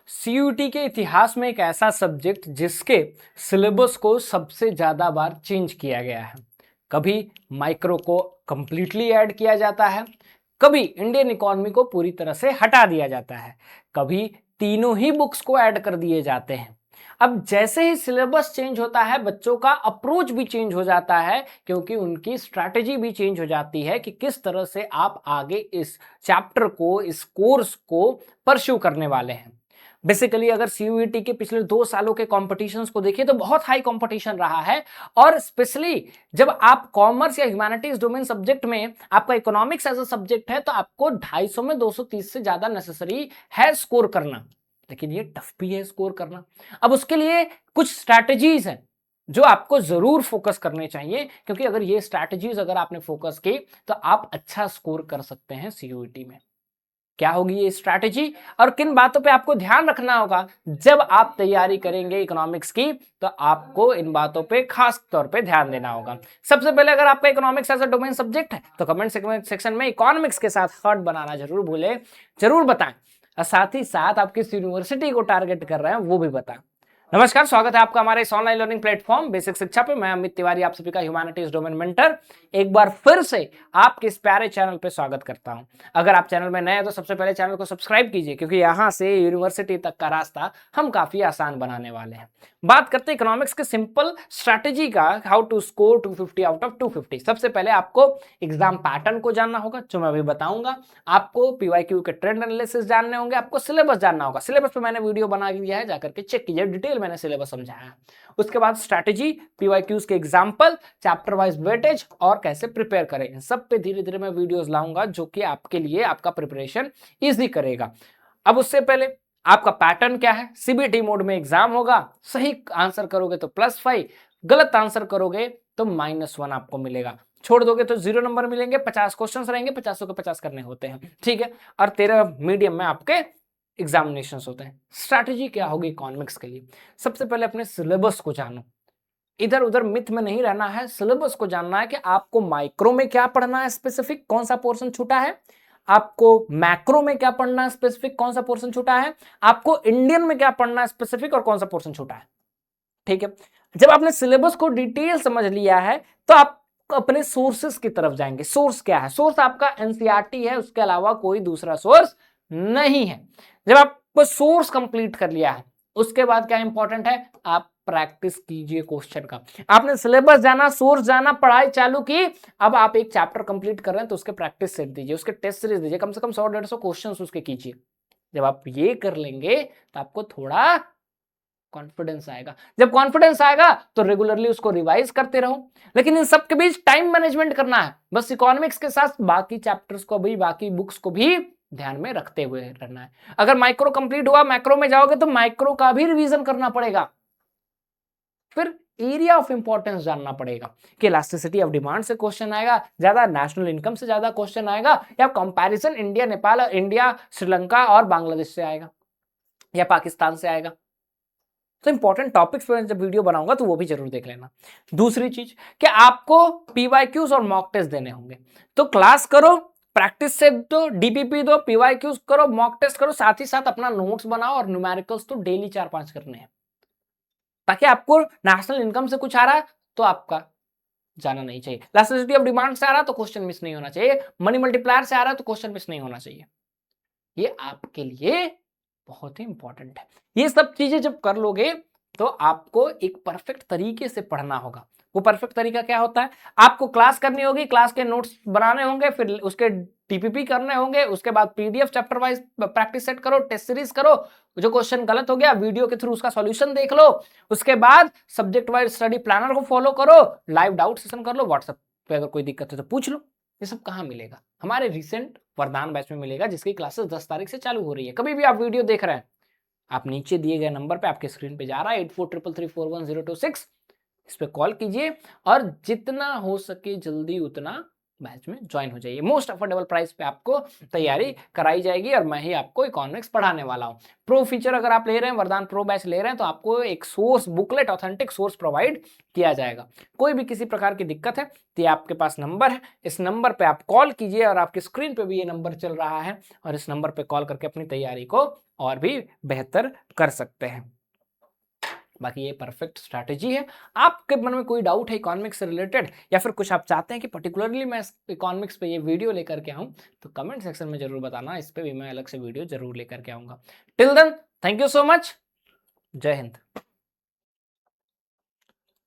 CUET के इतिहास में एक ऐसा सब्जेक्ट जिसके सिलेबस को सबसे ज्यादा बार चेंज किया गया है। कभी माइक्रो को कंप्लीटली ऐड किया जाता है, कभी इंडियन इकोनॉमी को पूरी तरह से हटा दिया जाता है, कभी तीनों ही बुक्स को ऐड कर दिए जाते हैं। अब जैसे ही सिलेबस चेंज होता है, बच्चों का अप्रोच भी चेंज हो जाता है, क्योंकि उनकी स्ट्रैटेजी भी चेंज हो जाती है कि किस तरह से आप आगे इस चैप्टर को, इस कोर्स को परस्यू करने वाले हैं। बेसिकली अगर सीयूईटी के पिछले 2 सालों के कॉम्पिटिशन्स को देखिए तो बहुत हाई कॉम्पिटिशन रहा है। और स्पेशली जब आप कॉमर्स या ह्यूमैनिटीज डोमेन सब्जेक्ट में आपका इकोनॉमिक्स एज अ सब्जेक्ट है, तो आपको 250 में 230 से ज्यादा नेसेसरी है स्कोर करना। लेकिन ये टफ भी है स्कोर करना। अब उसके लिए कुछ स्ट्रैटेजीज हैं जो आपको जरूर फोकस करने चाहिए, क्योंकि अगर ये स्ट्रैटेजीज अगर आपने फोकस की तो आप अच्छा स्कोर कर सकते हैं सीयूईटी में। क्या होगी ये स्ट्रैटेजी और किन बातों पे आपको ध्यान रखना होगा जब आप तैयारी करेंगे इकोनॉमिक्स की, तो आपको इन बातों पे खास तौर पे ध्यान देना होगा। सबसे पहले अगर आपका economics as a domain subject है तो कमेंट सेक्शन में इकोनॉमिक्स के साथ हार्ट बनाना जरूर भूले, जरूर बताएं। और साथ ही साथ आप किस यूनिवर्सिटी को टारगेट कर रहे हैं वो भी बताएं। नमस्कार, स्वागत है आपका हमारे इस ऑनलाइन लर्निंग प्लेटफॉर्म बेसिक शिक्षा पे। मैं अमित तिवारी, आप सभी का ह्यूमैनिटीज डोमेन मेंटर, एक बार फिर से आपके इस प्यारे चैनल पे स्वागत करता हूं। अगर आप चैनल में नए हैं तो सबसे पहले चैनल को सब्सक्राइब कीजिए, क्योंकि यहां से यूनिवर्सिटी तक का रास्ता हम काफी आसान बनाने वाले हैं। बात करते हैं इकोनॉमिक्स के सिंपल स्ट्रैटेजी का, how to score 250 out of 250। सबसे पहले आपको एग्जाम पैटर्न को जानना होगा, जो मैं अभी बताऊंगा। आपको पीवाईक्यू के ट्रेंड एनालिसिस जानने होंगे, आपको सिलेबस जानना होगा। सिलेबस पे मैंने वीडियो बना दिया है, जाकर के चेक कीजिए, डिटेल मैंने सिलेबस समझाया है। उसके बाद स्ट्रैटेजी, पीवाईक्यूज के एग्जांपल, चैप्टर वाइज वेटेज और कैसे प्रिपेयर करें, इन सब पे धीरे धीरे मैं वीडियोस लाऊंगा, जो कि आपके लिए आपका प्रिपरेशन इजी करेगा। अब उससे पहले आपका पैटर्न क्या है? सीबीटी मोड में एग्जाम होगा, सही आंसर करोगे तो +5, गलत आंसर करोगे तो -1 आपको मिलेगा, छोड़ दोगे तो 0 नंबर मिलेंगे। 50 क्वेश्चंस रहेंगे, 50 के 50 करने होते हैं, ठीक है। और 13 मीडियम में आपके एग्जामिनेशन होते हैं। स्ट्रैटेजी क्या होगी इकोनॉमिक्स के लिए? सबसे पहले अपने सिलेबस को जानो, इधर उधर मिथ में नहीं रहना है। सिलेबस को जानना है कि आपको माइक्रो में क्या पढ़ना है, स्पेसिफिक कौन सा पोर्शन छूटा है, आपको मैक्रो में क्या पढ़ना है, स्पेसिफिक कौन सा पोर्शन छूटा है, आपको इंडियन में क्या पढ़ना है स्पेसिफिक और कौन सा पोर्शन छूटा है, ठीक है। जब आपने सिलेबस को डिटेल समझ लिया है तो आप अपने सोर्सेस की तरफ जाएंगे। सोर्स क्या है? सोर्स आपका एनसीईआरटी है, उसके अलावा कोई दूसरा सोर्स नहीं है। जब आपको सोर्स कंप्लीट कर लिया है, उसके बाद क्या इंपॉर्टेंट है? आप प्रैक्टिस कीजिए क्वेश्चन का। आपने सिलेबस जाना, सोर्स जाना, पढ़ाई चालू की, अब आप एक चैप्टर कंप्लीट कर रहे हैं तो उसके प्रैक्टिस सेट दीजिए, उसके टेस्ट सीरीज दीजिए, कम से कम 100-150 क्वेश्चन उसके कीजिए। जब आप ये कर लेंगे तो आपको थोड़ा कॉन्फिडेंस आएगा। जब कॉन्फिडेंस आएगा तो रेगुलरली उसको रिवाइज करते रहो। लेकिन इन सब के बीच टाइम मैनेजमेंट करना है। बस इकोनॉमिक्स के साथ बाकी चैप्टर्स को भी, बाकी बुक्स को भी ध्यान में रखते हुए रहना है। अगर माइक्रो कंप्लीट हुआ, मैक्रो में जाओगे तो माइक्रो का भी रिवीजन करना पड़ेगा। फिर एरिया ऑफ इंपॉर्टेंस जानना पड़ेगा कि इलास्टिसिटी ऑफ डिमांड से क्वेश्चन आएगा ज्यादा, नेशनल इनकम से ज्यादा क्वेश्चन आएगा, या comparison India Nepal, India Sri Lanka और बांग्लादेश से आएगा, या पाकिस्तान से आएगा। तो इंपॉर्टेंट टॉपिक्स पर जब वीडियो बनाऊंगा तो वो भी जरूर देख लेना। दूसरी चीज कि आपको पीवाईक्यूज और मॉक टेस्ट देने होंगे, तो क्लास करो, प्रैक्टिस सेट दो, डीपीपी दो, पीवाईक्यूज करो, मॉक टेस्ट करो, साथ ही साथ अपना नोट्स बनाओ, और न्यूमेरिकल्स तो डेली 4-5 करने हैं, ताकि आपको नेशनल इनकम से कुछ आ रहा है तो आपका जाना नहीं चाहिए, इलास्टिसिटी ऑफ डिमांड से आ रहा है तो क्वेश्चन मिस नहीं होना चाहिए, मनी मल्टीप्लायर से आ रहा है तो क्वेश्चन मिस नहीं होना चाहिए। ये आपके लिए बहुत ही इंपॉर्टेंट है। ये सब चीजें जब कर लोगे तो आपको एक परफेक्ट तरीके से पढ़ना होगा। वो परफेक्ट तरीका क्या होता है? आपको क्लास करनी होगी, क्लास के नोट्स बनाने होंगे, फिर उसके टीपीपी करने होंगे, उसके बाद PDF chapter wise practice set करो, टेस्ट सीरीज करो, जो क्वेश्चन गलत हो गया वीडियो के थ्रू उसका सॉल्यूशन देख लो, उसके बाद सब्जेक्ट वाइज स्टडी प्लानर को फॉलो करो, लाइव डाउट सेशन कर लो, व्हाट्सएप पे अगर कोई दिक्कत है तो पूछ लो। ये सब कहाँ मिलेगा? हमारे रिसेंट वरदान बैच में मिलेगा, जिसकी क्लासेस 10 तारीख से चालू हो रही है। कभी भी आप वीडियो देख रहे हैं, आप नीचे दिए गए नंबर पे, आपके स्क्रीन पे जा रहा है 8433341026, इस पे कॉल कीजिए और जितना हो सके जल्दी उतना बैच में ज्वाइन हो जाइए। मोस्ट अफोर्डेबल प्राइस पे आपको तैयारी कराई जाएगी और मैं ही आपको इकोनॉमिक्स पढ़ाने वाला हूँ। प्रो फीचर अगर आप ले रहे हैं, वरदान प्रो बैच ले रहे हैं, तो आपको एक source booklet, authentic source provide किया जाएगा। कोई भी किसी प्रकार की दिक्कत है तो ये आपके पास नंबर है, इस नंबर पे आप कॉल कीजिए, और आपकी स्क्रीन पे भी ये नंबर चल रहा है, और इस नंबर पे कॉल करके अपनी तैयारी को और भी बेहतर कर सकते हैं। बाकी ये परफेक्ट स्ट्रैटेजी है। आपके मन में कोई डाउट है इकोनॉमिक्स से रिलेटेड, या फिर कुछ आप चाहते हैं कि पर्टिकुलरली मैं इकोनॉमिक्स पे ये वीडियो लेकर के आऊँ, तो कमेंट सेक्शन में जरूर बताना, इस पे भी मैं अलग से वीडियो जरूर लेकर के आऊँगा। Till then, thank you so much. जय हिंद।